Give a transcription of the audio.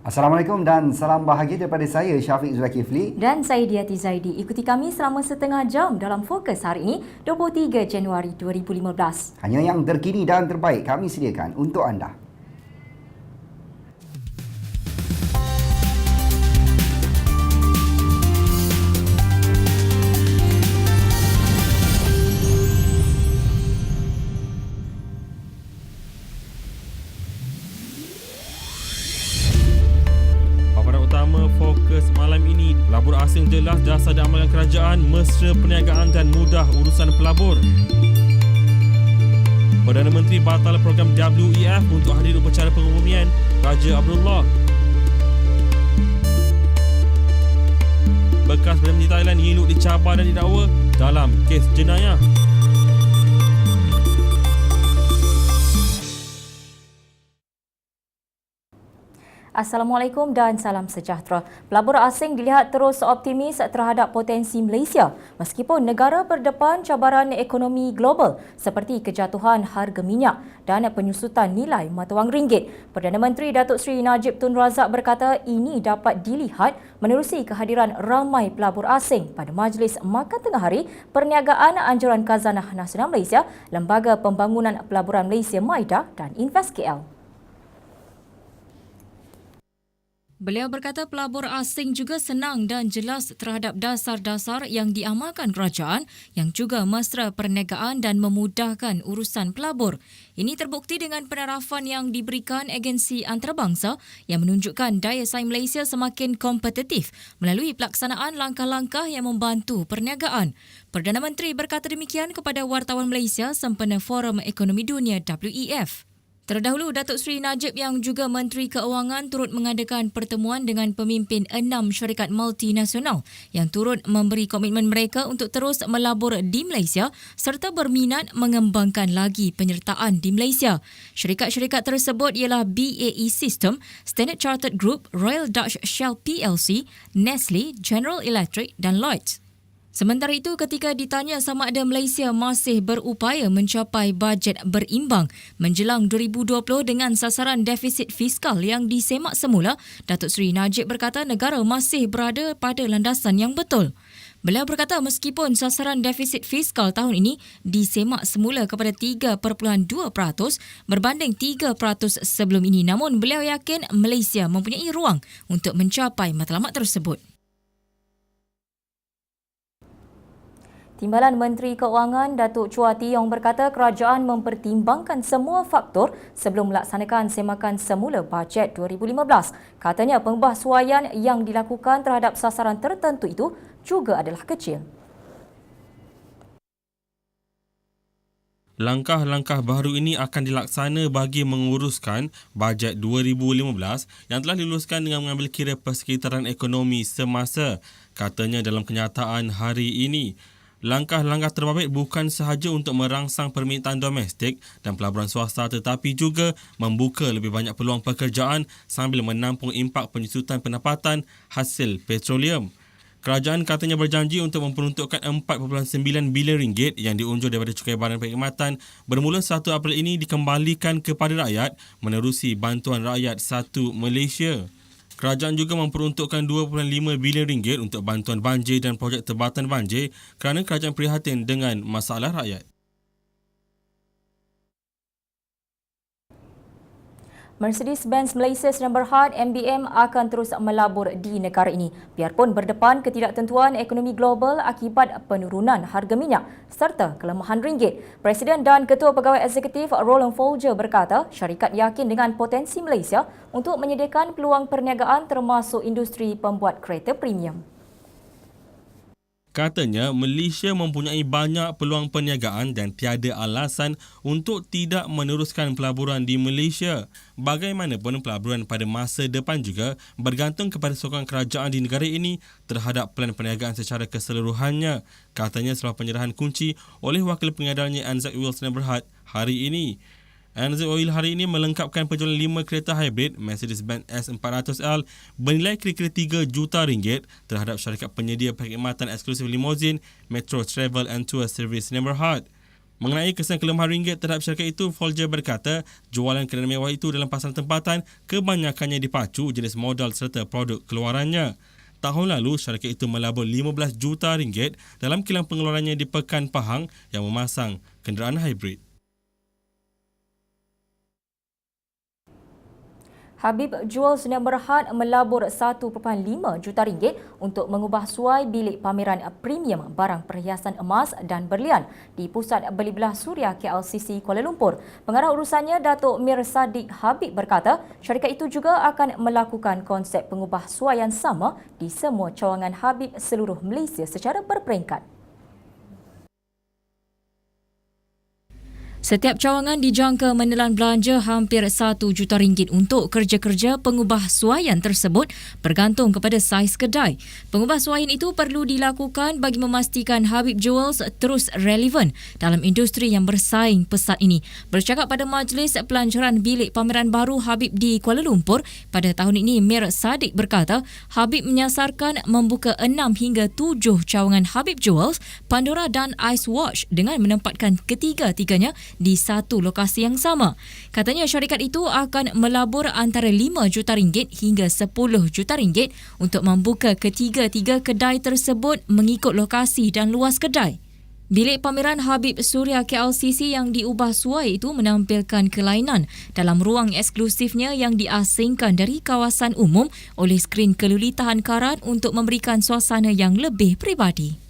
Assalamualaikum dan salam bahagia daripada saya Syafiq Zulkifli dan saya Diati Zaidi. Ikuti kami selama setengah jam dalam Fokus hari ini 23 Januari 2015. Hanya yang terkini dan terbaik kami sediakan untuk anda. Fokus malam ini, pelabur asing jelas dasar dan amalan kerajaan, mesra perniagaan dan mudah urusan pelabur. Perdana Menteri batal program WEF untuk hadir upacara pengurumian Raja Abdullah. Bekas Perdana Menteri Thailand Yingluck dicabar dan didakwa dalam kes jenayah. Assalamualaikum dan salam sejahtera. Pelabur asing dilihat terus optimis terhadap potensi Malaysia meskipun negara berdepan cabaran ekonomi global seperti kejatuhan harga minyak dan penyusutan nilai mata wang ringgit. Perdana Menteri Datuk Seri Najib Tun Razak berkata ini dapat dilihat menerusi kehadiran ramai pelabur asing pada Majlis Makan Tengah Hari Perniagaan Anjuran Khazanah Nasional Malaysia, Lembaga Pembangunan Pelaburan Malaysia MIDA dan Invest KL. Beliau berkata pelabur asing juga senang dan jelas terhadap dasar-dasar yang diamalkan kerajaan yang juga mesra perniagaan dan memudahkan urusan pelabur. Ini terbukti dengan penarafan yang diberikan agensi antarabangsa yang menunjukkan daya saing Malaysia semakin kompetitif melalui pelaksanaan langkah-langkah yang membantu perniagaan. Perdana Menteri berkata demikian kepada wartawan Malaysia sempena Forum Ekonomi Dunia WEF. Terdahulu, Datuk Seri Najib yang juga Menteri Keuangan turut mengadakan pertemuan dengan pemimpin 6 syarikat multinasional yang turut memberi komitmen mereka untuk terus melabur di Malaysia serta berminat mengembangkan lagi penyertaan di Malaysia. Syarikat-syarikat tersebut ialah BAE System, Standard Chartered Group, Royal Dutch Shell PLC, Nestle, General Electric dan Lloyds. Sementara itu, ketika ditanya sama ada Malaysia masih berupaya mencapai bajet berimbang menjelang 2020 dengan sasaran defisit fiskal yang disemak semula, Datuk Seri Najib berkata negara masih berada pada landasan yang betul. Beliau berkata meskipun sasaran defisit fiskal tahun ini disemak semula kepada 3.2% berbanding 3% sebelum ini, namun beliau yakin Malaysia mempunyai ruang untuk mencapai matlamat tersebut. Timbalan Menteri Keuangan Datuk Chua Tee Yong berkata kerajaan mempertimbangkan semua faktor sebelum melaksanakan semakan semula bajet 2015. Katanya pembahasuaian yang dilakukan terhadap sasaran tertentu itu juga adalah kecil. Langkah-langkah baru ini akan dilaksana bagi menguruskan bajet 2015 yang telah diluluskan dengan mengambil kira persekitaran ekonomi semasa, katanya dalam kenyataan hari ini. Langkah-langkah terbabit bukan sahaja untuk merangsang permintaan domestik dan pelaburan swasta tetapi juga membuka lebih banyak peluang pekerjaan sambil menampung impak penyusutan pendapatan hasil petroleum. Kerajaan katanya berjanji untuk memperuntukkan 4.9 bilion ringgit yang diunjur daripada cukai baran perkhidmatan bermula 1 April ini dikembalikan kepada rakyat menerusi bantuan rakyat 1 Malaysia. Kerajaan juga memperuntukkan 2.5 bilion ringgit untuk bantuan banjir dan projek tebatan banjir kerana kerajaan prihatin dengan masalah rakyat. Mercedes-Benz Malaysia Sdn Bhd MBM akan terus melabur di negara ini biarpun berdepan ketidaktentuan ekonomi global akibat penurunan harga minyak serta kelemahan ringgit. Presiden dan Ketua Pegawai Eksekutif Roland Folger berkata syarikat yakin dengan potensi Malaysia untuk menyediakan peluang perniagaan termasuk industri pembuat kereta premium. Katanya Malaysia mempunyai banyak peluang perniagaan dan tiada alasan untuk tidak meneruskan pelaburan di Malaysia. Bagaimanapun pelaburan pada masa depan juga bergantung kepada sokongan kerajaan di negara ini terhadap plan perniagaan secara keseluruhannya. Katanya setelah penyerahan kunci oleh wakil pengadalnya Anzac Oil Sdn Bhd hari ini. Anzac Oil hari ini melengkapkan penjualan 5 kereta hybrid Mercedes-Benz S400L bernilai kira-kira 3 juta ringgit terhadap syarikat penyedia perkhidmatan eksklusif limousine Metro Travel and Tour Service Sdn Bhd. Mengenai kesan kelemahan ringgit terhadap syarikat itu, Folger berkata jualan kereta mewah itu dalam pasaran tempatan kebanyakannya dipacu jenis modal serta produk keluarannya. Tahun lalu, syarikat itu melabur 15 juta ringgit dalam kilang pengeluarannya di Pekan Pahang yang memasang kenderaan hybrid. Habib Jewels Sdn Bhd melabur 1.5 juta ringgit untuk mengubah suai bilik pameran premium barang perhiasan emas dan berlian di Pusat Beli Belah Suria KLCC Kuala Lumpur. Pengarah urusannya Datuk Mir Sadiq Habib berkata syarikat itu juga akan melakukan konsep pengubah suai yang sama di semua cawangan Habib seluruh Malaysia secara berperingkat. Setiap cawangan dijangka menelan belanja hampir 1 juta ringgit untuk kerja-kerja pengubah suaian tersebut bergantung kepada saiz kedai. Pengubah suaian itu perlu dilakukan bagi memastikan Habib Jewels terus relevan dalam industri yang bersaing pesat ini. Bercakap pada majlis pelancaran bilik pameran baru Habib di Kuala Lumpur pada tahun ini, Mir Sadiq berkata Habib menyasarkan membuka 6 hingga 7 cawangan Habib Jewels, Pandora dan Ice Watch dengan menempatkan ketiga-tiganya di satu lokasi yang sama. Katanya syarikat itu akan melabur antara 5 juta ringgit hingga 10 juta ringgit untuk membuka ketiga-tiga kedai tersebut mengikut lokasi dan luas kedai. Bilik pameran Habib Suria KLCC yang diubah suai itu menampilkan kelainan dalam ruang eksklusifnya yang diasingkan dari kawasan umum oleh skrin kelulitahan karat untuk memberikan suasana yang lebih peribadi.